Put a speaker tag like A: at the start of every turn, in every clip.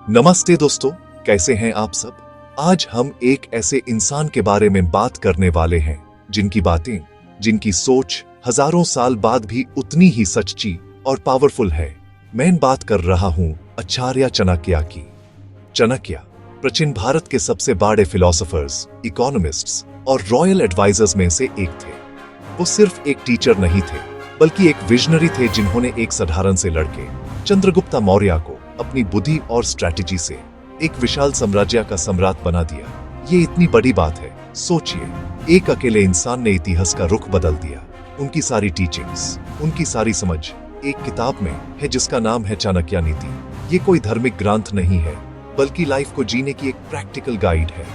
A: नमस्ते दोस्तों, कैसे हैं आप सब। आज हम एक ऐसे इंसान के बारे में बात करने वाले हैं जिनकी बातें, जिनकी सोच हजारों साल बाद भी उतनी ही सच्ची और पावरफुल है। मैं बात कर रहा हूं आचार्य चाणक्य की। चाणक्य प्राचीन भारत के सबसे बड़े फिलोसोफर्स, इकोनॉमिस्ट्स और रॉयल एडवाइजर्स में से एक थे। वो सिर्फ एक टीचर नहीं थे, बल्कि एक विजनरी थे जिन्होंने एक साधारण से लड़के चंद्रगुप्त मौर्य को अपनी बुद्धि और स्ट्रैटेजी से एक विशाल साम्राज्य का सम्राट बना दिया। ये इतनी बड़ी बात है, सोचिए, एक अकेले इंसान ने इतिहास का रुख बदल दिया। उनकी सारी टीचिंग्स, उनकी सारी समझ एक किताब में है जिसका नाम है चाणक्य नीति। ये कोई धार्मिक ग्रंथ नहीं है, बल्कि लाइफ को जीने की एक प्रैक्टिकल गाइड है।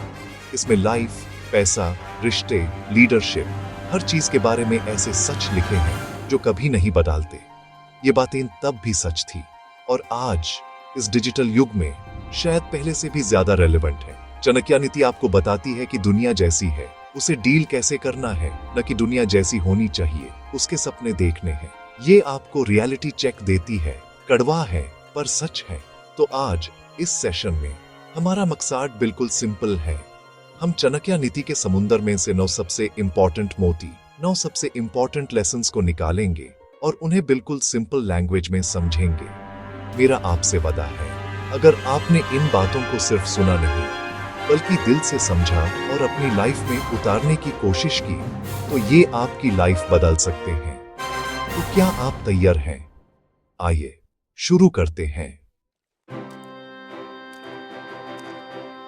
A: इसमें लाइफ, पैसा, रिश्ते, लीडरशिप, हर चीज के बारे में ऐसे सच लिखे हैं जो कभी नहीं बदलते। ये बातें तब भी सच थी और आज इस डिजिटल युग में शायद पहले से भी ज्यादा रेलेवेंट है। चाणक्य नीति आपको बताती है कि दुनिया जैसी है उसे डील कैसे करना है, न कि दुनिया जैसी होनी चाहिए उसके सपने देखने हैं। ये आपको रियलिटी चेक देती है, कड़वा है पर सच है। तो आज इस सेशन में हमारा मकसद बिल्कुल सिंपल है। हम चाणक्य नीति के समुंदर में से 9 सबसे इंपॉर्टेंट मोती, 9 सबसे इंपॉर्टेंट लेसन्स को निकालेंगे और उन्हें बिल्कुल सिंपल लैंग्वेज में समझेंगे। मेरा आपसे वादा है, अगर आपने इन बातों को सिर्फ सुना नहीं बल्कि दिल से समझा और अपनी लाइफ में उतारने की कोशिश की, तो ये आपकी लाइफ बदल सकते हैं। तो क्या आप तैयार हैं? आइए शुरू करते हैं।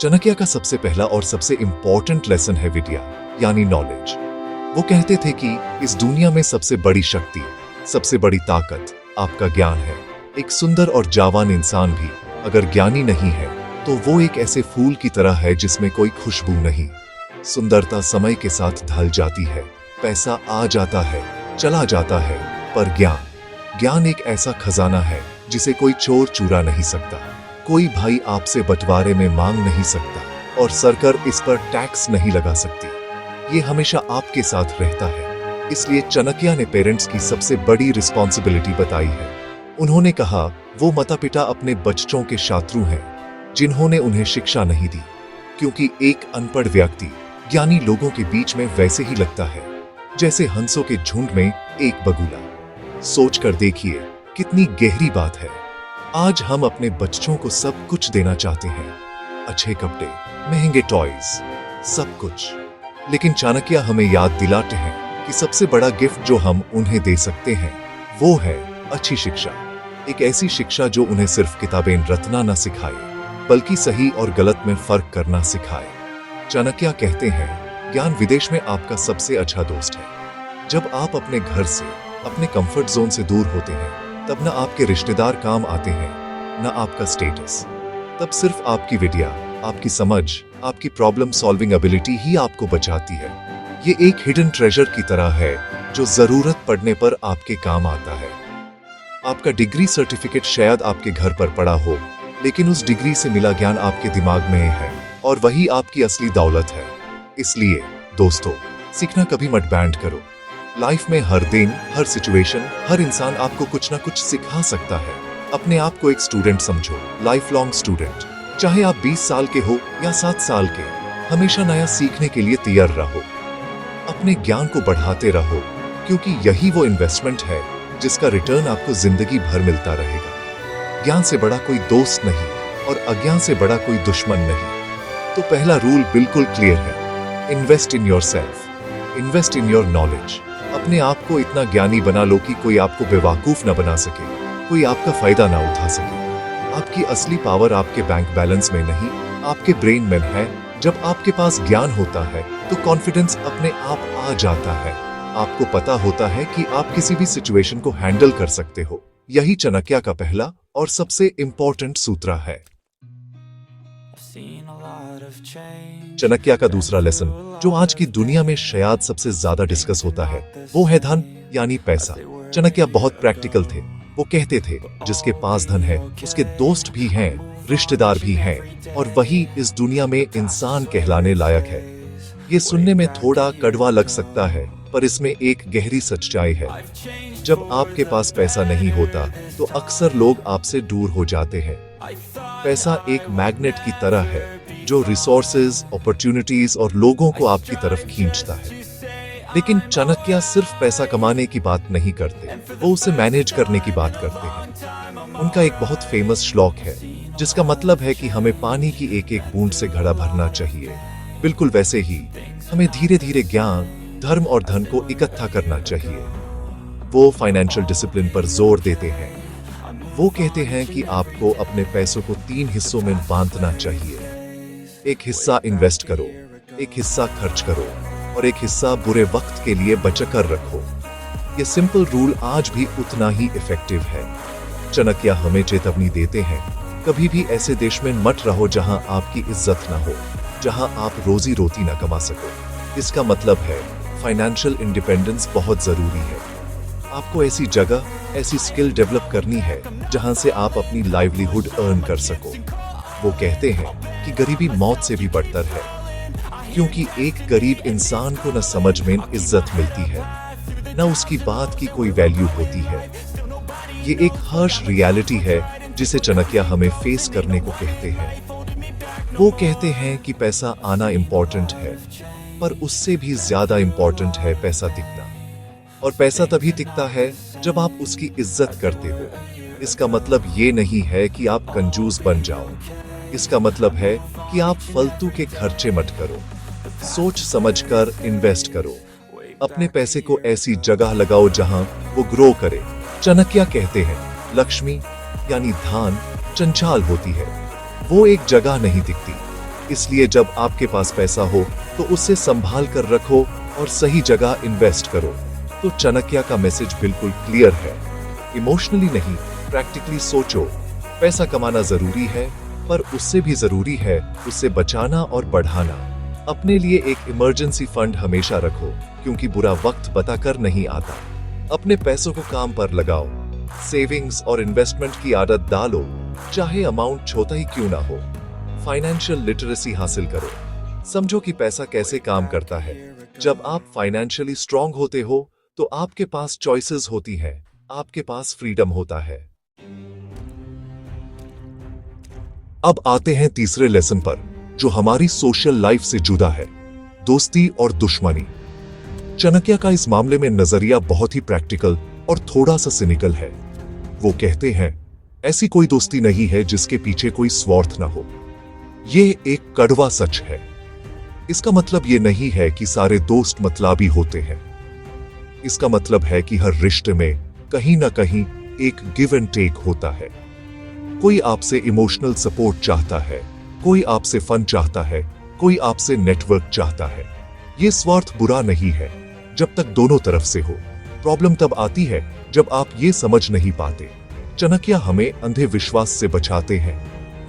A: चाणक्य का सबसे पहला और सबसे इंपॉर्टेंट लेसन है विद्या, यानी नॉलेज। वो कहते थे कि इस दुनिया में सबसे बड़ी शक्ति, सबसे बड़ी ताकत आपका ज्ञान है। एक सुंदर और जवान इंसान भी अगर ज्ञानी नहीं है तो वो एक ऐसे फूल की तरह है जिसमें कोई खुशबू नहीं। सुंदरता समय के साथ ढल जाती है, पैसा आ जाता है, चला जाता है, पर ज्ञान एक ऐसा खजाना है जिसे कोई चोर चुरा नहीं सकता, कोई भाई आपसे बंटवारे में मांग नहीं सकता और सरकार इस पर टैक्स नहीं लगा सकती। ये हमेशा आपके साथ रहता है। इसलिए चाणक्य ने पेरेंट्स की सबसे बड़ी रिस्पॉन्सिबिलिटी बताई है। उन्होंने कहा, वो माता पिता अपने बच्चों के शत्रु हैं जिन्होंने उन्हें शिक्षा नहीं दी, क्योंकि एक अनपढ़ व्यक्ति ज्ञानी लोगों के बीच में वैसे ही लगता है जैसे हंसों के झुंड में एक बगुला। सोचकर देखिए कितनी गहरी बात है। आज हम अपने बच्चों को सब कुछ देना चाहते हैं, अच्छे कपड़े, महंगे टॉयज, सब कुछ। लेकिन चाणक्य हमें याद दिलाते हैं कि सबसे बड़ा गिफ्ट जो हम उन्हें दे सकते हैं वो है अच्छी शिक्षा। एक ऐसी शिक्षा जो उन्हें सिर्फ किताबें रटना न सिखाए, बल्कि सही और गलत में फर्क करना सिखाए। चाणक्य कहते हैं, ज्ञान विदेश में आपका सबसे अच्छा दोस्त है। जब आप अपने घर से, अपने कंफर्ट जोन से दूर होते हैं, तब न आपके रिश्तेदार काम आते हैं, न आपका स्टेटस। तब सिर्फ आपकी विद्या, आपकी समझ, आपकी प्रॉब्लम सॉल्विंग एबिलिटी ही आपको बचाती है। ये एक हिडन ट्रेजर की तरह है जो जरूरत पड़ने पर आपके काम आता है। आपका डिग्री सर्टिफिकेट शायद आपके घर पर पड़ा हो, लेकिन उस डिग्री से मिला ज्ञान आपके दिमाग में है और वही आपकी असली दौलत है। इसलिए दोस्तों, सीखना कभी मत बैंड करो। लाइफ में हर दिन, हर सिचुएशन, हर इंसान आपको कुछ ना कुछ सिखा सकता है। अपने आप को एक स्टूडेंट समझो, लाइफ लॉन्ग स्टूडेंट। चाहे आप 20 साल के हो या 7 साल के, हमेशा नया सीखने के लिए तैयार रहो। अपने ज्ञान को बढ़ाते रहो, क्योंकि यही वो इन्वेस्टमेंट है जिसका रिटर्न आपको जिंदगी भर मिलता रहेगा। ज्ञान से बड़ा कोई दोस्त नहीं और अज्ञान से बड़ा कोई दुश्मन नहीं। तो पहला रूल बिल्कुल क्लियर है, invest in yourself, invest in your knowledge. अपने आप को इतना ज्ञानी बना लो कि कोई आपको बेवकूफ न बना सके, कोई आपका फायदा ना उठा सके। आपकी असली पावर आपके बैंक बैलेंस में नहीं, आपके ब्रेन में है। जब आपके पास ज्ञान होता है तो कॉन्फिडेंस अपने आप आ जाता है। आपको पता होता है कि आप किसी भी सिचुएशन को हैंडल कर सकते हो। यही चाणक्य का पहला और सबसे इंपॉर्टेंट सूत्र है। चाणक्य का दूसरा लेसन जो आज की दुनिया में शायद सबसे ज्यादा डिस्कस होता है वो है धन, यानी पैसा। चाणक्य बहुत प्रैक्टिकल थे। वो कहते थे, जिसके पास धन है उसके दोस्त भी हैं, रिश्तेदार भी हैं और वही इस दुनिया में इंसान कहलाने लायक है। ये सुनने में थोड़ा कड़वा लग सकता है, पर इसमें एक गहरी सच्चाई है। जब आपके पास पैसा नहीं होता तो अक्सर लोग आपसे दूर हो जाते हैं। पैसा एक मैग्नेट की तरह है जो रिसोर्सेज, अपॉर्चुनिटीज और लोगों को आपकी तरफ खींचता है। लेकिन चाणक्य सिर्फ पैसा कमाने की बात नहीं करते, वो उसे मैनेज करने की बात करते हैं। उनका एक बहुत फेमस श्लोक है जिसका मतलब है कि हमें पानी की एक एक बूंद से घड़ा भरना चाहिए। बिल्कुल वैसे ही हमें धीरे धीरे ज्ञान, धर्म और धन को इकट्ठा करना चाहिए। वो फाइनेंशियल डिसिप्लिन पर जोर देते हैं। वो कहते हैं कि आपको अपने पैसों को 3 हिस्सों में बांटना चाहिए। एक हिस्सा इन्वेस्ट करो, एक हिस्सा खर्च करो और एक हिस्सा बुरे वक्त के लिए बचा कर रखो। ये सिंपल रूल आज भी उतना ही इफेक्टिव है। चाणक्य हमें चेतावनी देते हैं, कभी भी ऐसे देश में मत रहो जहां आपकी इज्जत ना हो, जहां आप रोजी रोटी ना कमा सको। इसका मतलब है फाइनेंशियल इंडिपेंडेंस बहुत जरूरी है। आपको ऐसी जगह, ऐसी स्किल डेवलप करनी है जहां से आप अपनी लाइवलीहुड अर्न कर सको। वो कहते हैं कि गरीबी मौत से भी बढ़तर है, क्योंकि एक गरीब इंसान को न समझ में इज्जत मिलती है, न उसकी बात की कोई वैल्यू होती है। ये एक हार्श रियलिटी है जिसे चाणक्य हमें फेस करने को कहते हैं। वो कहते हैं कि पैसा आना इंपॉर्टेंट है, पर उससे भी ज्यादा इंपॉर्टेंट है पैसा टिकना। और पैसा तभी टिकता है जब आप उसकी इज्जत करते हो। इसका मतलब ये नहीं है कि आप कंजूस बन जाओ। इसका मतलब है कि आप फालतू के खर्चे मत करो। सोच समझकर इन्वेस्ट करो। अपने पैसे को ऐसी जगह लगाओ जहां वो ग्रो करे। चाणक्य कहते हैं, लक्ष्मी यानी धन चंचल होती है, वो एक जगह नहीं टिकती। इसलिए जब आपके पास पैसा हो तो उसे संभाल कर रखो और सही जगह इन्वेस्ट करो। तो चाणक्य का मैसेज बिल्कुल क्लियर है। इमोशनली नहीं, प्रैक्टिकली सोचो। पैसा कमाना जरूरी है, पर उससे भी जरूरी है उसे बचाना और बढ़ाना। अपने लिए एक इमरजेंसी फंड हमेशा रखो, क्योंकि बुरा वक्त बताकर नहीं आता। अपने पैसों को काम पर लगाओ। सेविंग्स और इन्वेस्टमेंट की आदत डालो, चाहे अमाउंट छोटा ही क्यों ना हो। फाइनेंशियल लिटरेसी हासिल करो। समझो कि पैसा कैसे काम करता है। जब आप फाइनेंशियली स्ट्रांग होते हो तो आपके पास चॉइसेस होती है, आपके पास फ्रीडम होता है। अब आते हैं तीसरे लेसन पर, जो हमारी सोशल लाइफ से जुड़ा है, दोस्ती और दुश्मनी। चाणक्य का इस मामले में नजरिया बहुत ही प्रैक्टिकल और थोड़ा सा सिनिकल है। वो कहते हैं, ऐसी कोई दोस्ती नहीं है जिसके पीछे कोई स्वार्थ ना हो। ये एक कड़वा सच है। इसका मतलब ये नहीं है कि सारे दोस्त मतलबी होते हैं। इसका मतलब है कि हर रिश्ते में कहीं ना कहीं एक गिव एंड टेक होता है। कोई आपसे इमोशनल सपोर्ट चाहता है, कोई आपसे फन चाहता है, कोई आपसे नेटवर्क चाहता है। ये स्वार्थ बुरा नहीं है जब तक दोनों तरफ से हो। प्रॉब्लम तब आती है जब आप ये समझ नहीं पाते। चाणक्य हमें अंधे विश्वास से बचाते हैं।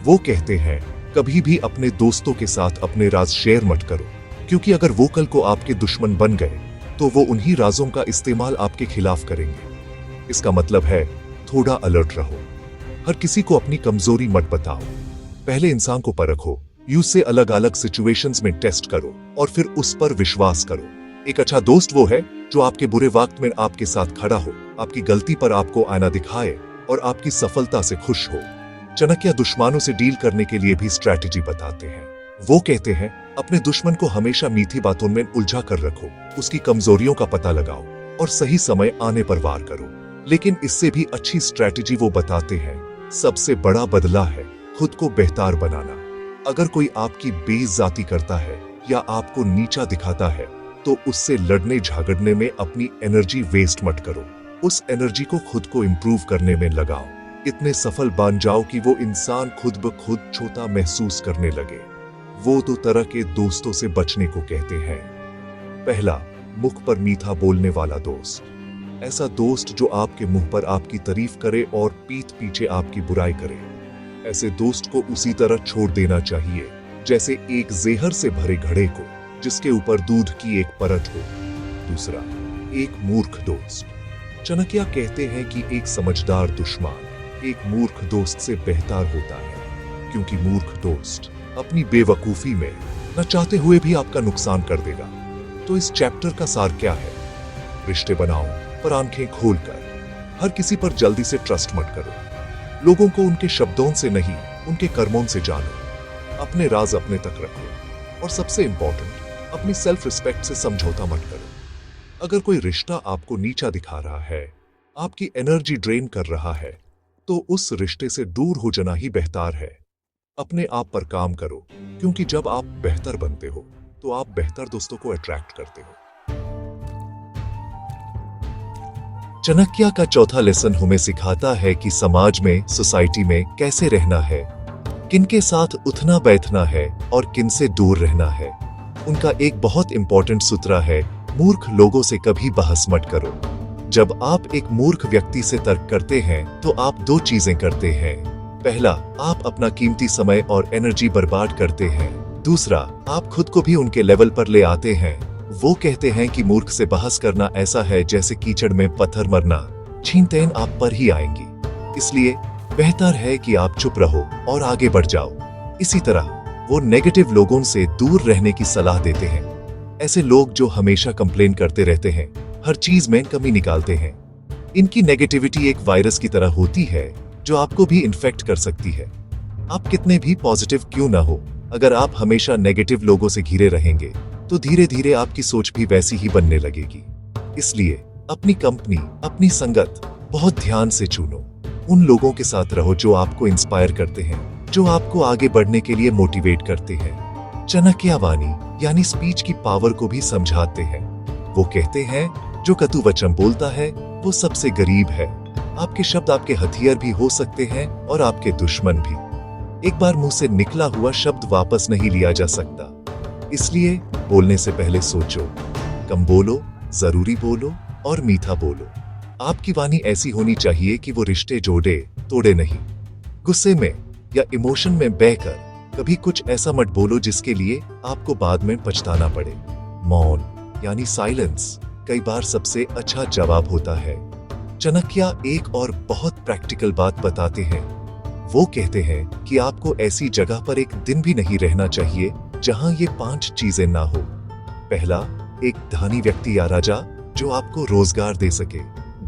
A: वो कहते हैं, कभी भी अपने दोस्तों के साथ अपने राज शेयर मत करो, क्योंकि अगर वो कल को आपके दुश्मन बन गए तो वो उन्हीं राजों का इस्तेमाल आपके खिलाफ करेंगे। इसका मतलब है थोड़ा अलर्ट रहो। हर किसी को अपनी कमजोरी मत बताओ। पहले इंसान को परखो, उसे अलग अलग सिचुएशंस में टेस्ट करो और फिर उस पर विश्वास करो। एक अच्छा दोस्त वो है जो आपके बुरे वक्त में आपके साथ खड़ा हो, आपकी गलती पर आपको आईना दिखाए और आपकी सफलता से खुश हो। चाणक्य दुश्मनों से डील करने के लिए भी स्ट्रैटेजी बताते हैं। वो कहते हैं, अपने दुश्मन को हमेशा मीठी बातों में उलझा कर रखो, उसकी कमजोरियों का पता लगाओ और सही समय आने पर वार करो। लेकिन इससे भी अच्छी स्ट्रैटेजी वो बताते हैं, सबसे बड़ा बदला है खुद को बेहतर बनाना। अगर कोई आपकी बेइज्जती करता है या आपको नीचा दिखाता है तो उससे लड़ने झगड़ने में अपनी एनर्जी वेस्ट मत करो। उस एनर्जी को खुद को इम्प्रूव करने में लगाओ। इतने सफल बन जाओ कि वो इंसान खुद ब खुद छोटा महसूस करने लगे। वो 2 तरह के दोस्तों से बचने को कहते हैं। पहला, मुख पर मीठा बोलने वाला दोस्त। ऐसा दोस्त जो आपके मुंह पर आपकी तारीफ करे और पीठ पीछे आपकी बुराई करे। ऐसे दोस्त को उसी तरह छोड़ देना चाहिए जैसे एक जहर से भरे घड़े को जिसके ऊपर दूध की एक परत हो। दूसरा, एक मूर्ख दोस्त। चाणक्य कहते हैं कि एक समझदार दुश्मन एक मूर्ख दोस्त से बेहतर होता है, क्योंकि मूर्ख दोस्त अपनी बेवकूफी में न चाहते हुए भी आपका नुकसान कर देगा। तो इस चैप्टर का सार क्या है? रिश्ते बनाओ, पर आंखें खोलकर। हर किसी पर जल्दी से ट्रस्ट मत करो। लोगों को उनके शब्दों से नहीं, उनके कर्मों से जानो, अपने राज अपने तक रखो और सबसे इंपॉर्टेंट, अपनी सेल्फ रिस्पेक्ट से समझौता मत करो। अगर कोई रिश्ता आपको नीचा दिखा रहा है, आपकी एनर्जी ड्रेन कर रहा है, तो उस रिश्ते से दूर हो जाना ही बेहतर है। अपने आप पर काम करो, क्योंकि जब आप बेहतर बनते हो तो आप बेहतर दोस्तों को अट्रैक्ट करते हो। चाणक्य का चौथा लेसन हमें सिखाता है कि समाज में, सोसाइटी में कैसे रहना है, किनके साथ उठना बैठना है और किन से दूर रहना है। उनका एक बहुत इंपॉर्टेंट सूत्र है, मूर्ख लोगों से कभी बहस मत करो। जब आप एक मूर्ख व्यक्ति से तर्क करते हैं तो आप दो चीजें करते हैं। पहला, आप अपना कीमती समय और एनर्जी बर्बाद करते हैं। दूसरा, आप खुद को भी उनके लेवल पर ले आते हैं। वो कहते हैं कि मूर्ख से बहस करना ऐसा है जैसे कीचड़ में पत्थर मरना, छींटें आप पर ही आएंगी। इसलिए बेहतर है कि आप चुप रहो और आगे बढ़ जाओ। इसी तरह वो नेगेटिव लोगों से दूर रहने की सलाह देते हैं। ऐसे लोग जो हमेशा कंप्लेन करते रहते हैं, हर चीज में कमी निकालते हैं। इनकी नेगेटिविटी एक वायरस की तरह होती है जो आपको भी इन्फेक्ट कर सकती है। आप कितने भी पॉजिटिव क्यों ना हो, अगर आप हमेशा नेगेटिव लोगों से घिरे रहेंगे तो धीरे धीरे आपकी सोच भी वैसी ही बनने लगेगी। इसलिए अपनी कंपनी, अपनी संगत बहुत ध्यान से चुनो। उन लोगों के साथ रहो जो आपको इंस्पायर करते हैं, जो आपको आगे बढ़ने के लिए मोटिवेट करते हैं। चाणक्य वाणी यानी स्पीच की पावर को भी समझाते हैं। वो कहते हैं, जो कटु वचन बोलता है वो सबसे गरीब है। आपके शब्द आपके हथियार भी हो सकते हैं और आपके दुश्मन भी। एक बार मुंह से निकला हुआ शब्द वापस नहीं लिया जा सकता। इसलिए बोलने से पहले सोचो, कम बोलो, जरूरी बोलो और मीठा बोलो। आपकी वाणी ऐसी होनी चाहिए कि वो रिश्ते जोड़े, तोड़े नहीं। गुस्से में या इमोशन में बहकर कभी कुछ ऐसा मत बोलो जिसके लिए आपको बाद में पछताना पड़े। मौन यानी साइलेंस कई बार सबसे अच्छा जवाब होता है। चाणक्य एक और बहुत प्रैक्टिकल बात बताते हैं। वो कहते हैं कि आपको ऐसी जगह पर एक दिन भी नहीं रहना चाहिए जहां ये 5 चीजें ना हो। पहला, एक धनी व्यक्ति या राजा जो आपको रोजगार दे सके।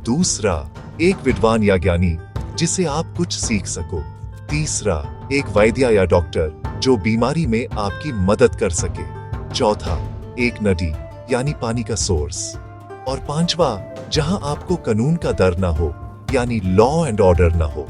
A: दूसरा, एक विद्वान या ज्ञानी जिससे आप कुछ सीख सको। तीसरा, एक वैद्य या डॉक्टर जो बीमारी में आपकी मदद कर सके। चौथा, एक नदी यानी पानी का सोर्स। और पांचवा, जहां आपको कानून का डर ना हो, यानी लॉ एंड ऑर्डर ना हो।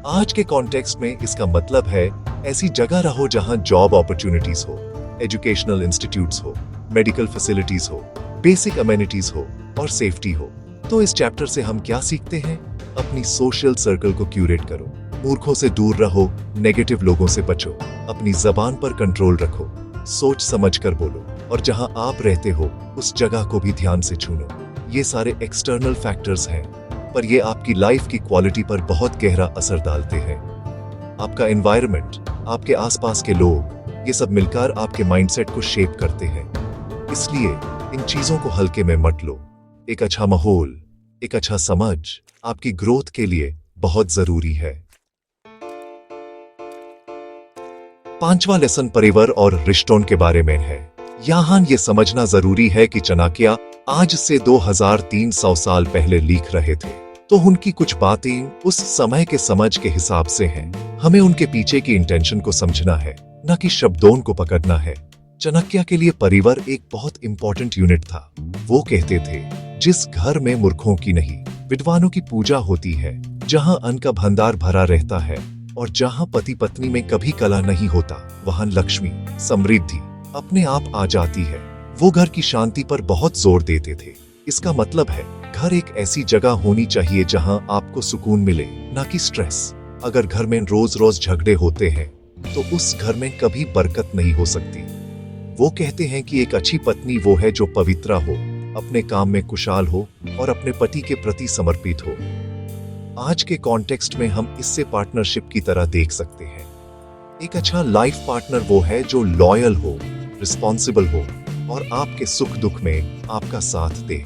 A: आज के कॉन्टेक्स्ट में इसका मतलब है ऐसी जगह रहो जहां जॉब अपॉर्चुनिटीज हो, एजुकेशनल इंस्टीट्यूट्स हो, मेडिकल फैसिलिटीज हो, बेसिक अमेनिटीज हो और सेफ्टी हो। तो इस चैप्टर से हम क्या सीखते हैं? अपनी सोशल सर्कल को क्यूरेट करो, मूर्खों से दूर रहो, नेगेटिव लोगों से बचो, अपनी जबान पर कंट्रोल रखो, सोच समझ कर बोलो और जहां आप रहते हो उस जगह को भी ध्यान से चुनो। ये सारे एक्सटर्नल फैक्टर्स हैं, पर ये आपकी लाइफ की क्वालिटी पर बहुत गहरा असर डालते हैं। आपका एनवायरनमेंट, आपके आसपास के लोग, ये सब मिलकर आपके माइंडसेट को शेप करते हैं। इसलिए इन चीजों को हल्के में मत लो। एक अच्छा माहौल, एक अच्छा समझ आपकी ग्रोथ के लिए बहुत जरूरी है। 5वां लेसन परिवार और रिश्तों के बारे में है। यहाँ ये समझना जरूरी है कि चाणक्य आज से 2300 साल पहले लिख रहे थे, तो उनकी कुछ बातें उस समय के समझ के हिसाब से हैं। हमें उनके पीछे की इंटेंशन को समझना है, न कि शब्दों को पकड़ना है। चाणक्य के लिए परिवार एक बहुत इंपॉर्टेंट यूनिट था। वो कहते थे, जिस घर में मूर्खों की नहीं, विद्वानों की पूजा होती है, जहां अन्न का भंडार भरा रहता है और जहां पति पत्नी में कभी कलह नहीं होता, वहां लक्ष्मी, समृद्धि अपने आप आ जाती है। वो घर की शांति पर बहुत जोर देते थे। इसका मतलब है, घर एक ऐसी जगह होनी चाहिए जहां आपको सुकून मिले, ना कि स्ट्रेस। अगर घर में रोज रोज झगड़े होते हैं तो उस घर में कभी बरकत नहीं हो सकती। वो कहते हैं कि एक अच्छी पत्नी वो है जो पवित्र हो, अपने काम में कुशल हो और अपने पति के प्रति समर्पित हो। आज के कॉन्टेक्स्ट में हम इससे पार्टनरशिप की तरह देख सकते हैं। एक अच्छा लाइफ पार्टनर वो है जो लॉयल हो, रिस्पॉन्सिबल हो और आपके सुख दुख में आपका साथ दे।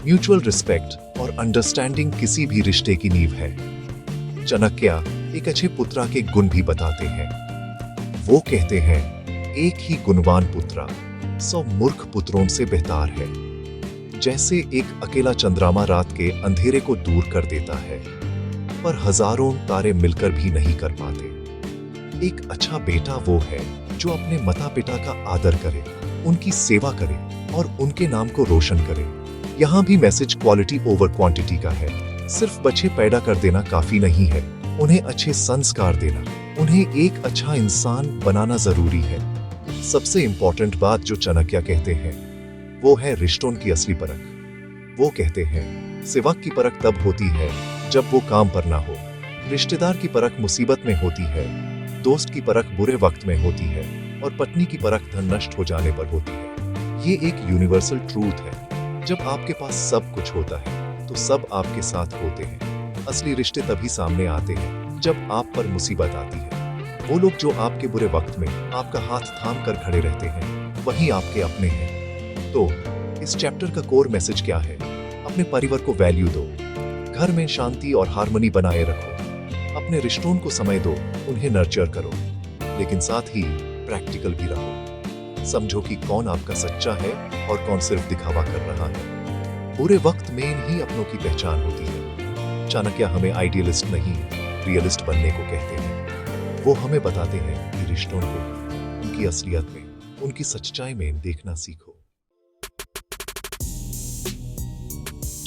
A: म्यूचुअल रिस्पेक्ट और अंडरस्टैंडिंग किसी भी रिश्ते की नींव है। चाणक्य एक अच्छे पुत्र के गुण भी बताते हैं। वो कहते हैं, एक ही गुणवान पुत्र 100 मूर्ख पुत्रों से बेहतर है। जैसे एक अकेला चंद्रमा रात के अंधेरे को दूर कर देता है, पर हजारों तारे मिलकर भी नहीं कर पाते। एक अच्छा बेटा वो है जो अपने माता पिता का आदर करे, उनकी सेवा करे और उनके नाम को रोशन करे। यहाँ भी मैसेज क्वालिटी ओवर क्वांटिटी का है। सिर्फ बच्चे पैदा कर देना काफी नहीं है, उन्हें अच्छे संस्कार देना, उन्हें एक अच्छा इंसान बनाना जरूरी है। सबसे इंपॉर्टेंट बात जो चाणक्य कहते हैं वो है रिश्तों की असली परख। वो कहते हैं सेवक की परख तब होती है जब वो काम पर ना हो, रिश्तेदार की परख मुसीबत में होती है, दोस्त की परख बुरे वक्त में होती है और पत्नी की परख धन नष्ट हो जाने पर होती है। ये एक यूनिवर्सल ट्रूथ है। जब आपके पास सब कुछ होता है तो सब आपके साथ होते हैं। असली रिश्ते तभी सामने आते हैं जब आप पर मुसीबत आती है। वो लोग जो आपके बुरे वक्त में आपका हाथ थाम कर खड़े रहते हैं वही आपके अपने हैं। तो इस चैप्टर का कोर मैसेज क्या है? अपने परिवार को वैल्यू दो, घर में शांति और हार्मनी बनाए रखो, अपने रिश्तों को समय दो, उन्हें नर्चर करो, लेकिन साथ ही प्रैक्टिकल भी रहो। समझो कि कौन आपका सच्चा है और कौन सिर्फ दिखावा कर रहा है। बुरे वक्त में ही अपनों की पहचान होती है। चाणक्य हमें आइडियलिस्ट नहीं रियलिस्ट बनने को कहते हैं। वो हमें बताते हैं कि रिश्तों को उनकी असलियत में, उनकी सच्चाई में देखना सीखो।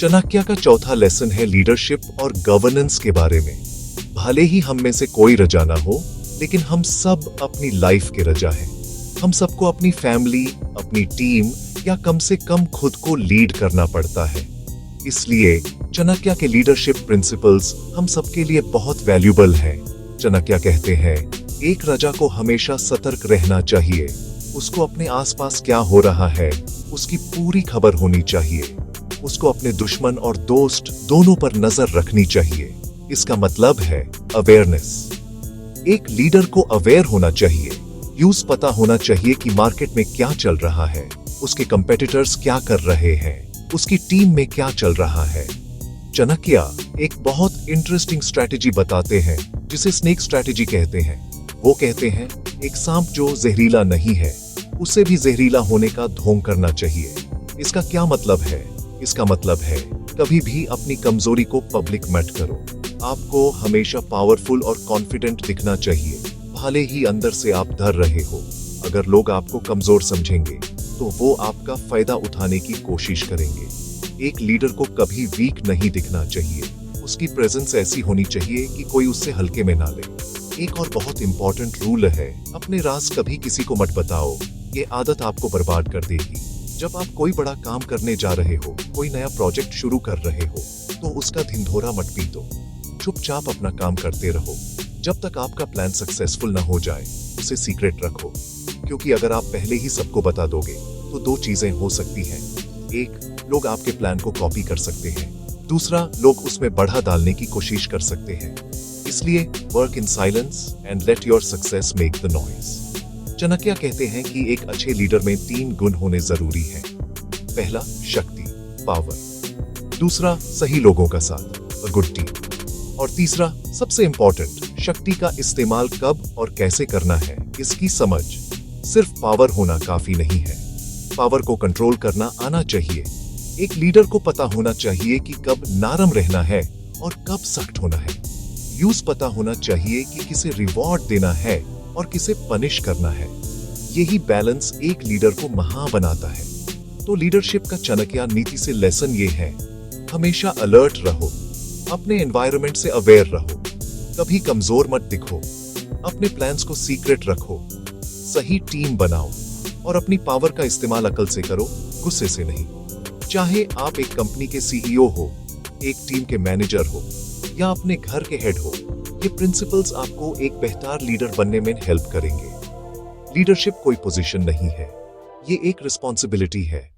A: चाणक्य का चौथा लेसन है लीडरशिप और गवर्नेंस के बारे में। भले ही हम में से कोई रजा ना हो, लेकिन हम सब अपनी लाइफ के रजा हैं। हम सबको अपनी फैमिली, अपनी टीम या कम से कम खुद को लीड करना पड़ता है। इसलिए चाणक्य के लीडरशिप प्रिंसिपल्स हम सबके लिए बहुत वैल्यूबल हैं। चाणक्य कहते हैं एक राजा को हमेशा सतर्क रहना चाहिए। उसको अपने आसपास क्या हो रहा है उसकी पूरी खबर होनी चाहिए। उसको अपने दुश्मन और दोस्त दोनों पर नजर रखनी चाहिए। इसका मतलब है अवेयरनेस। एक लीडर को अवेयर होना चाहिए, यूज पता होना चाहिए कि मार्केट में क्या चल रहा है, उसके कंपेटिटर्स क्या कर रहे हैं, उसकी टीम में क्या चल रहा है। चाणक्य एक बहुत इंटरेस्टिंग स्ट्रैटेजी बताते हैं जिसे स्नेक स्ट्रैटेजी कहते हैं। वो कहते हैं एक सांप जो जहरीला नहीं है उसे भी जहरीला होने का ढोंग करना चाहिए। इसका क्या मतलब है? इसका मतलब है कभी भी अपनी कमजोरी को पब्लिक मत करो। आपको हमेशा पावरफुल और कॉन्फिडेंट दिखना चाहिए, भले ही अंदर से आप डर रहे हो। अगर लोग आपको कमजोर समझेंगे तो वो आपका फायदा उठाने की कोशिश करेंगे। एक लीडर को कभी वीक नहीं दिखना चाहिए। उसकी प्रेजेंस ऐसी होनी चाहिए कि कोई उससे हल्के में ना ले। एक और बहुत इंपॉर्टेंट रूल है, अपने राज कभी किसी को मत बताओ। ये आदत आपको बर्बाद कर देगी। जब आप कोई बड़ा काम करने जा रहे हो, कोई नया प्रोजेक्ट शुरू कर रहे हो, तो उसका धिंधोरा मत पीटो। चुपचाप अपना काम करते रहो। जब तक आपका प्लान सक्सेसफुल ना हो जाए उसे सीक्रेट रखो, क्योंकि अगर आप पहले ही सबको बता दोगे तो दो चीजें हो सकती हैं। एक, लोग आपके प्लान को कॉपी कर सकते हैं। दूसरा, लोग उसमें बढ़ा डालने की कोशिश कर सकते हैं। इसलिए work in silence and let your success make the noise. Chanakya कहते हैं कि एक अच्छे लीडर में 3 गुण होने जरूरी हैं। पहला, शक्ति, पावर। दूसरा, सही लोगों का साथ, अ गुड टीम। और तीसरा, सबसे इंपॉर्टेंट, शक्ति का इस्तेमाल कब और कैसे करना है इसकी समझ। सिर्फ पावर होना काफी नहीं है, पावर को कंट्रोल करना आना चाहिए। एक लीडर को पता होना चाहिए कि कब नरम रहना है और कब सख्त होना है। यूज पता होना चाहिए कि किसे रिवॉर्ड देना है और किसे पनिश करना है। यही बैलेंस एक लीडर को महान बनाता है। तो लीडरशिप का चाणक्य नीति से लेसन ये है, हमेशा अलर्ट रहो, अपने एनवायरनमेंट से अवेयर रहो, कभी कमजोर मत दिखो, अपने प्लान्स को सीक्रेट रखो, सही टीम बनाओ और अपनी पावर का इस्तेमाल अकल से करो, गुस्से से नहीं। चाहे आप एक कंपनी के सीईओ हो, एक टीम के मैनेजर हो या अपने घर के हेड हो, ये प्रिंसिपल्स आपको एक बेहतर लीडर बनने में हेल्प करेंगे। लीडरशिप कोई पोजीशन नहीं है, ये एक रिस्पॉन्सिबिलिटी है।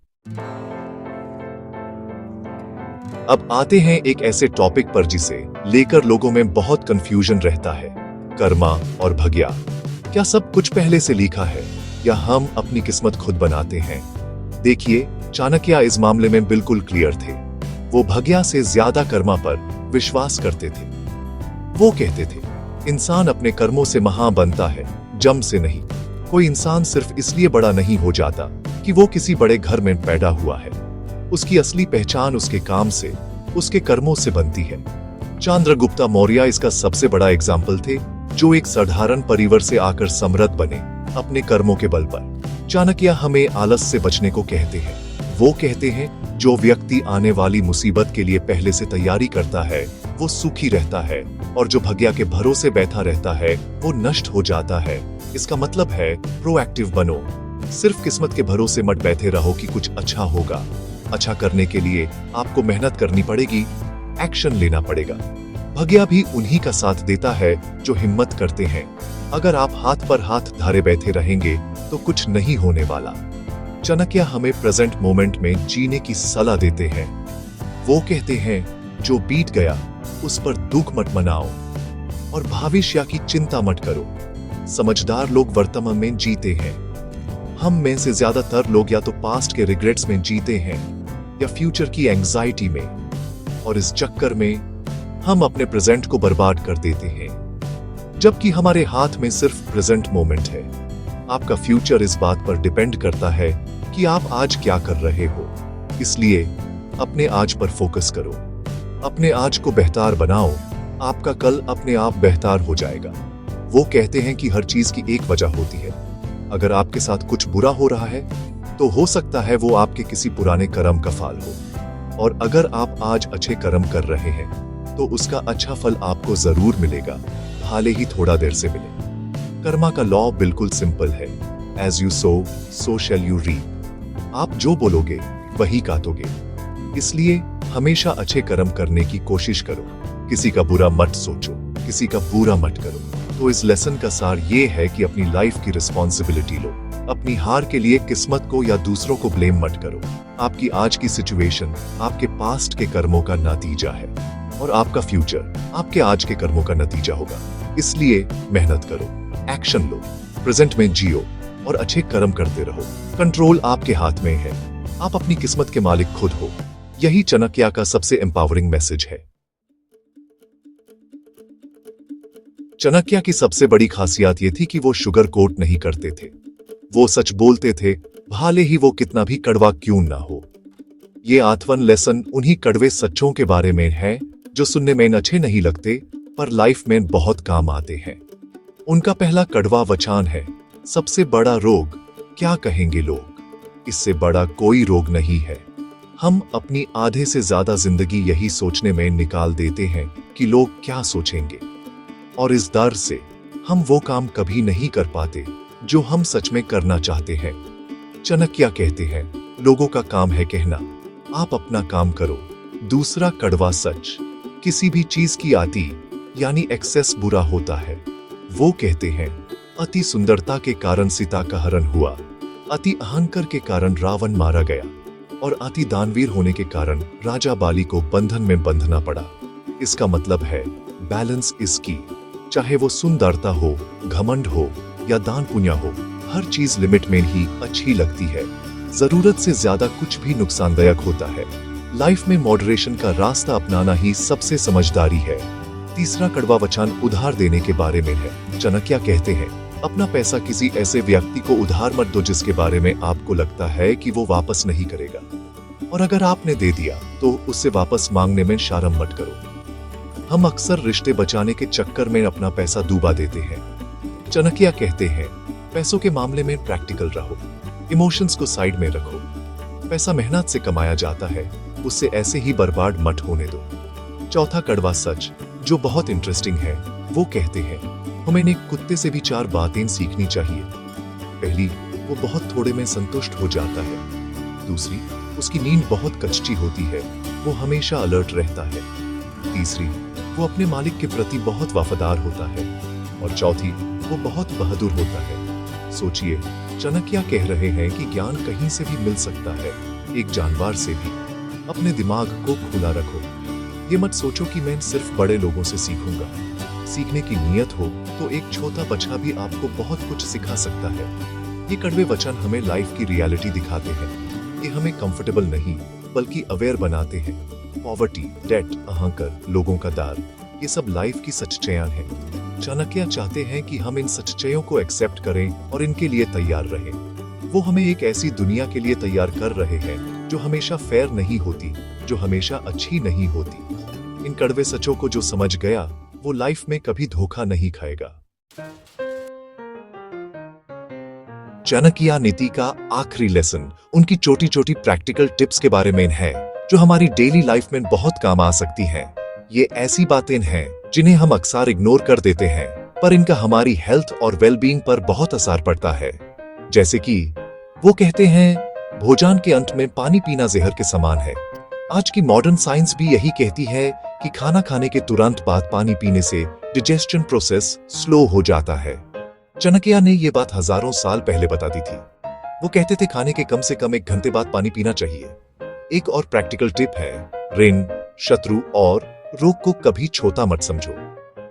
A: अब आते हैं एक ऐसे टॉपिक पर जिसे लेकर लोगों में बहुत कंफ्यूजन रहता है, कर्मा और भाग्य। क्या सब कुछ पहले से लिखा है या हम अपनी किस्मत खुद बनाते हैं? देखिए, चाणक्य इस मामले में बिल्कुल क्लियर थे। वो भाग्य से ज्यादा कर्मा पर विश्वास करते थे। वो कहते थे इंसान अपने कर्मों से महान बनता है, जम से नहीं। कोई इंसान सिर्फ इसलिए बड़ा नहीं हो जाता कि वो किसी बड़े घर में पैदा हुआ है। उसकी असली पहचान उसके काम से, उसके कर्मों से बनती है। चंद्रगुप्त मौर्य इसका सबसे बड़ा एग्जाम्पल थे। जो एक साधारण परिवार से आकर समृद्ध बने अपने कर्मों के बल पर। चाणक्य हमें आलस से बचने को कहते हैं। वो कहते हैं जो व्यक्ति आने वाली मुसीबत के लिए पहले से तैयारी करता है वो सुखी रहता है, और जो भाग्य के भरोसे बैठा रहता है वो नष्ट हो जाता है। इसका मतलब है प्रोएक्टिव बनो। सिर्फ किस्मत के भरोसे मत बैठे रहो कि कुछ अच्छा होगा। अच्छा करने के लिए आपको मेहनत करनी पड़ेगी, एक्शन लेना पड़ेगा। भाग्य भी उन्हीं का साथ देता है जो हिम्मत करते हैं। अगर आप हाथ पर हाथ धारे बैठे रहेंगे तो कुछ नहीं होने वाला। चाणक्य हमें प्रेजेंट मोमेंट में जीने की सलाह देते हैं। वो कहते हैं जो बीत गया उस पर दुख मत मनाओ और भविष्य की चिंता मत करो। समझदार लोग वर्तमान में जीते हैं। हम में से ज्यादातर लोग या तो पास्ट के रिग्रेट्स में जीते हैं या फ्यूचर की एंजाइटी में, और इस चक्कर में हम अपने प्रेजेंट को बर्बाद कर देते हैं, जबकि हमारे हाथ में सिर्फ प्रेजेंट मोमेंट है। आपका फ्यूचर इस बात पर डिपेंड करता है कि आप आज क्या कर रहे हो। इसलिए अपने आज पर फोकस करो, अपने आज को बेहतर बनाओ। आपका कल अपने आप बेहतर हो जाएगा। वो कहते हैं कि हर चीज की एक वजह होती है। अगर आपके साथ कुछ बुरा हो रहा है तो हो सकता है वो आपके किसी पुराने कर्म का फल हो, और अगर आप आज अच्छे कर्म कर रहे हैं तो उसका अच्छा फल आपको जरूर मिलेगा, भले ही थोड़ा देर से मिले। कर्मा का लॉ बिल्कुल सिंपल है, as you sow so shall you reap. आप जो बोलोगे वही काटोगे। इसलिए हमेशा अच्छे कर्म करने की कोशिश करो। किसी का बुरा मत सोचो, किसी का बुरा मत करो। तो इस लेसन का सार ये है कि अपनी लाइफ की रिस्पॉन्सिबिलिटी लो। अपनी हार के लिए किस्मत को या दूसरों को ब्लेम मत करो। आपकी आज की सिचुएशन आपके पास्ट के कर्मों का नतीजा है, और आपका फ्यूचर आपके आज के कर्मों का नतीजा होगा। इसलिए मेहनत करो, एक्शन लो, प्रेजेंट में जियो और अच्छे कर्म करते रहो। कंट्रोल आपके हाथ में है। आप अपनी किस्मत के मालिक खुद हो। यही चाणक्य का सबसे एम्पावरिंग मैसेज है। चाणक्य की सबसे बड़ी खासियत यह थी कि वो शुगर कोट नहीं करते थे। वो सच बोलते थे, भले ही वो कितना भी कड़वा क्यों ना हो। ये 8वां लेसन उन्हीं कड़वे सच्चों के बारे में है जो सुनने में अच्छे नहीं लगते पर लाइफ में बहुत काम आते हैं। उनका पहला कड़वा वचन है, सबसे बड़ा रोग क्या कहेंगे लोग, इससे बड़ा कोई रोग नहीं है। हम अपनी आधे से ज्यादा जिंदगी यही सोचने में निकाल देते हैं कि लोग क्या सोचेंगे, और इस डर से हम वो काम कभी नहीं कर पाते जो हम सच में करना चाहते हैं। चाणक्य कहते हैं, लोगों का काम है कहना, आप अपना काम करो। दूसरा कड़वा सच, किसी भी चीज की आती यानी एक्सेस बुरा होता है। वो कहते हैं, अति सुंदरता के कारण सीता का हरण हुआ, अति अहंकार के कारण रावण मारा गया, और अति दानवीर होने के कारण राजा बाली को बंधन में बंधना पड़ा। इसका मतलब है बैलेंस इज की। चाहे वो सुंदरता हो, घमंड हो या दान पुण्य हो, हर चीज लिमिट में ही अच्छी लगती है। जरूरत से ज्यादा कुछ भी नुकसानदायक होता है। लाइफ में मॉडरेशन का रास्ता अपनाना ही सबसे समझदारी है। तीसरा कड़वा वचन उधार देने के बारे में है। चाणक्य कहते हैं, अपना पैसा किसी ऐसे व्यक्ति को उधार मत दो जिसके बारे में आपको लगता है कि वो वापस नहीं करेगा, और अगर आपने दे दिया तो उससे वापस मांगने में शर्म मत करो। हम अक्सर रिश्ते बचाने के चक्कर में अपना पैसा डूबा देते हैं। चाणक्य कहते हैं, पैसों के मामले में प्रैक्टिकल रहो, इमोशंस को साइड में रखो। पैसा मेहनत से कमाया जाता है, उससे ऐसे ही बर्बाद मत होने दो। चौथा कड़वा सच जो बहुत इंटरेस्टिंग है, वो कहते हैं, हमें एक कुत्ते से भी 4 बातें सीखनी चाहिए। पहली, वो बहुत थोड़े में संतुष्ट हो जाता है। दूसरी, उसकी नींद बहुत कच्ची होती है, वो हमेशा अलर्ट रहता है। तीसरी, वो अपने मालिक के प्रति बहुत वफादार होता है, और चौथी, वो बहुत बहादुर होता है। सोचिए, चाणक्य कह रहे हैं कि ज्ञान कहीं से भी मिल सकता है, एक जानवर से भी। अपने दिमाग को खुला रखो। ये मत सोचो कि मैं सिर्फ बड़े लोगों से सीखूंगा। सीखने की नीयत हो तो एक छोटा बच्चा भी आपको बहुत कुछ सिखा सकता है। ये कड़वे वचन हमें लाइफ की रियलिटी दिखाते हैं। ये हमें कंफर्टेबल नहीं बल्कि अवेयर बनाते हैं। पॉवर्टी, डेट, अहंकार, लोगों का डर, ये सब लाइफ की सच्चाइयां हैं। चाणक्य चाहते हैं कि हम इन सच्चाइयों को एक्सेप्ट करें और इनके लिए तैयार रहें। वो हमें एक ऐसी दुनिया के लिए तैयार कर रहे हैं जो हमेशा फेयर नहीं होती, जो हमेशा अच्छी नहीं होती। इन कड़वे सचों को जो समझ गया वो लाइफ में कभी धोखा नहीं खाएगा। चाणक्य नीति का आखिरी लेसन उनकी छोटी छोटी प्रैक्टिकल टिप्स के बारे में है जो हमारी डेली लाइफ में बहुत काम आ सकती हैं। ये ऐसी बातें हैं जिन्हें हम अक्सर इग्नोर कर देते हैं, पर इनका हमारी हेल्थ और वेलबींग पर बहुत असर पड़ता है। जैसे कि वो कहते हैं, भोजन के अंत में पानी पीना जहर के समान है। आज की मॉडर्न साइंस भी यही कहती है कि खाना खाने के तुरंत बाद पानी पीने से डिजेस्शन प्रोसेस स्लो हो जाता है। चाणक्य ने ये बात हजारों साल पहले बता दी थी। वो कहते थे खाने के कम से कम 1 घंटे बाद पानी पीना चाहिए। एक और प्रैक्टिकल टिप है, ऋण, शत्रु और रोग को कभी छोटा मत समझो।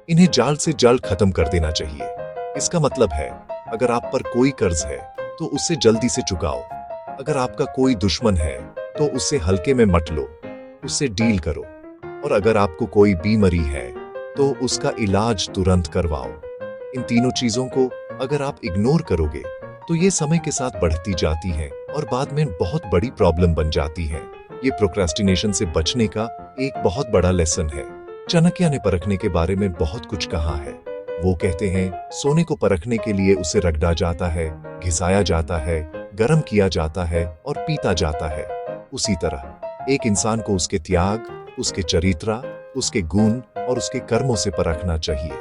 A: इन्हें जल्द से जल्द खत्म कर देना चाहिए। इसका मतलब है, अगर आप पर कोई कर्ज है तो उससे जल्दी से चुकाओ। अगर आपका कोई दुश्मन है तो उससे हल्के में मत लो, उससे डील करो। और अगर आपको कोई बीमारी है तो उसका इलाज तुरंत करवाओ। इन तीनों चीजों को अगर आप इग्नोर करोगे तो ये समय के साथ बढ़ती जाती है और बाद में बहुत बड़ी प्रॉब्लम बन जाती है। ये प्रोक्रेस्टिनेशन से बचने का एक बहुत बड़ा लेसन है। चाणक्य ने परखने के बारे में बहुत कुछ कहा है। वो कहते हैं, सोने को परखने के लिए उसे रगड़ा जाता है, घिसाया जाता है, गर्म किया जाता है और पीता जाता है। उसी तरह एक इंसान को उसके त्याग, उसके चरित्र, उसके गुण और उसके कर्मों से परखना चाहिए।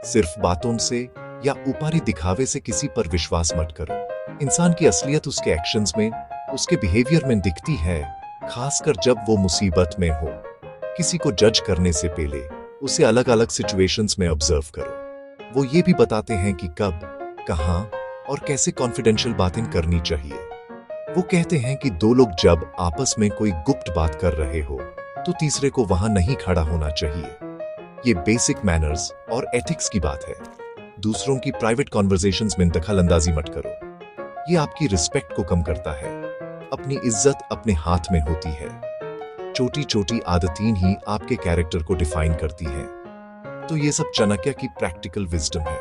A: सिर्फ बातों से या ऊपरी दिखावे से किसी पर विश्वास मत करो। इंसान की असलियत उसके एक्शंस में, उसके बिहेवियर में दिखती है, खासकर जब वो मुसीबत में हो। किसी को जज करने से पहले उसे अलग अलग सिचुएशंस में ऑब्जर्व करो। वो ये भी बताते हैं कि कब, कहां और कैसे कॉन्फिडेंशियल बातें करनी चाहिए। वो कहते हैं कि 2 लोग जब आपस में कोई गुप्त बात कर रहे हो तो तीसरे को वहां नहीं खड़ा होना चाहिए। ये बेसिक मैनर्स और एथिक्स की बात है। दूसरों की प्राइवेट कॉन्वर्सेशंस में दखलंदाजी मत करो। ये आपकी रिस्पेक्ट को कम करता है। अपनी इज्जत अपने हाथ में होती है। छोटी छोटी आदतें ही आपके कैरेक्टर को डिफाइन करती हैं। तो ये सब चाणक्य की प्रैक्टिकल विजडम है।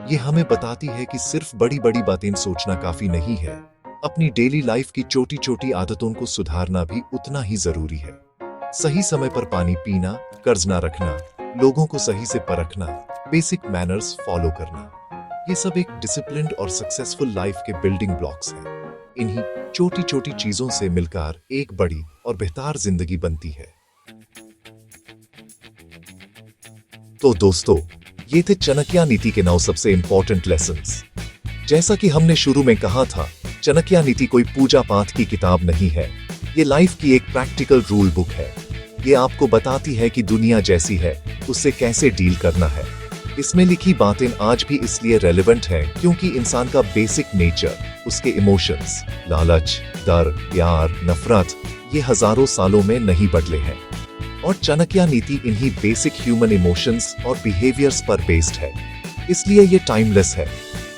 A: ये हमें बताती है कि सिर्फ बड़ी बड़ी बातें सोचना काफी नहीं है। अपनी डेली लाइफ की छोटी छोटी आदतों को सुधारना भी उतना ही जरूरी है। सही समय पर पानी पीना, कर्ज ना रखना, लोगों को सही से परखना, बेसिक मैनर्स फॉलो करना, ये सब एक डिसिप्लिन्ड और सक्सेसफुल लाइफ के बिल्डिंग ब्लॉक्स हैं। इन्हीं छोटी छोटी चीजों से मिलकर एक बड़ी और बेहतर जिंदगी बनती है। तो दोस्तों, ये थे चाणक्य नीति के 9 सबसे इंपॉर्टेंट लेसन्स। जैसा कि हमने शुरू में कहा था, चाणक्य नीति कोई पूजा पाठ की किताब नहीं है। ये लाइफ की एक प्रैक्टिकल रूल बुक है। ये आपको बताती है कि दुनिया जैसी है उससे कैसे डील करना है। इसमें लिखी बातें आज भी इसलिए रेलेवेंट है क्योंकि इंसान का बेसिक नेचर, उसके इमोशंस, लालच, डर, प्यार, नफरत, ये हजारों सालों में नहीं बदले हैं। और चाणक्य नीति इन्हीं बेसिक ह्यूमन इमोशंस और बिहेवियर्स पर बेस्ड है, इसलिए ये टाइमलेस है।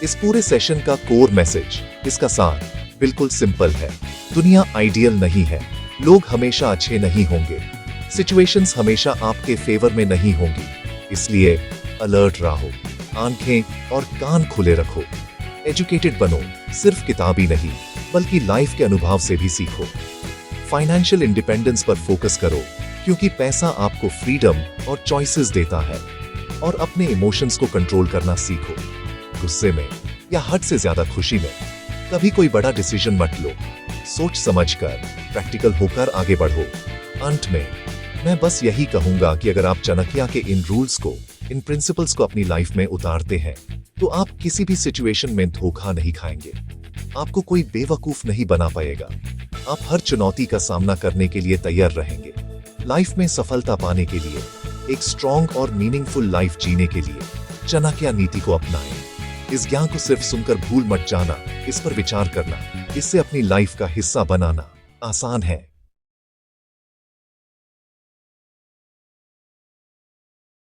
A: इस पूरे सेशन का कोर मैसेज, इसका सार बिल्कुल सिंपल है। दुनिया आइडियल नहीं है, लोग हमेशा अच्छे नहीं होंगे, सिचुएशंस हमेशा आपके फेवर में नहीं होंगी। इसलिए अलर्ट रहो, आंखें और कान खुले रखो। एजुकेटेड बनो, सिर्फ किताबी नहीं बल्कि लाइफ के अनुभव से भी सीखो। फाइनेंशियल इंडिपेंडेंस पर फोकस करो क्योंकि पैसा आपको फ्रीडम और चॉइसेस देता है। और अपने इमोशंस को कंट्रोल करना सीखो। गुस्से में या हद से ज्यादा खुशी में कभी कोई बड़ा डिसीजन मत लो। सोच समझकर, प्रैक्टिकल होकर आगे बढ़ो। अंत में मैं बस यही कहूंगा कि अगर आप चाणक्य के इन रूल्स को, इन प्रिंसिपल्स को अपनी लाइफ में उतारते हैं तो आप किसी भी सिचुएशन में धोखा नहीं खाएंगे। आपको कोई बेवकूफ नहीं बना पाएगा। आप हर चुनौती का सामना करने के लिए तैयार रहेंगे। लाइफ में सफलता पाने के लिए, एक स्ट्रॉन्ग और मीनिंगफुल लाइफ जीने के लिए चाणक्य नीति को अपनाएं। इस ज्ञान को सिर्फ सुनकर भूल मत जाना, इस पर विचार करना, इससे अपनी लाइफ का हिस्सा बनाना आसान है।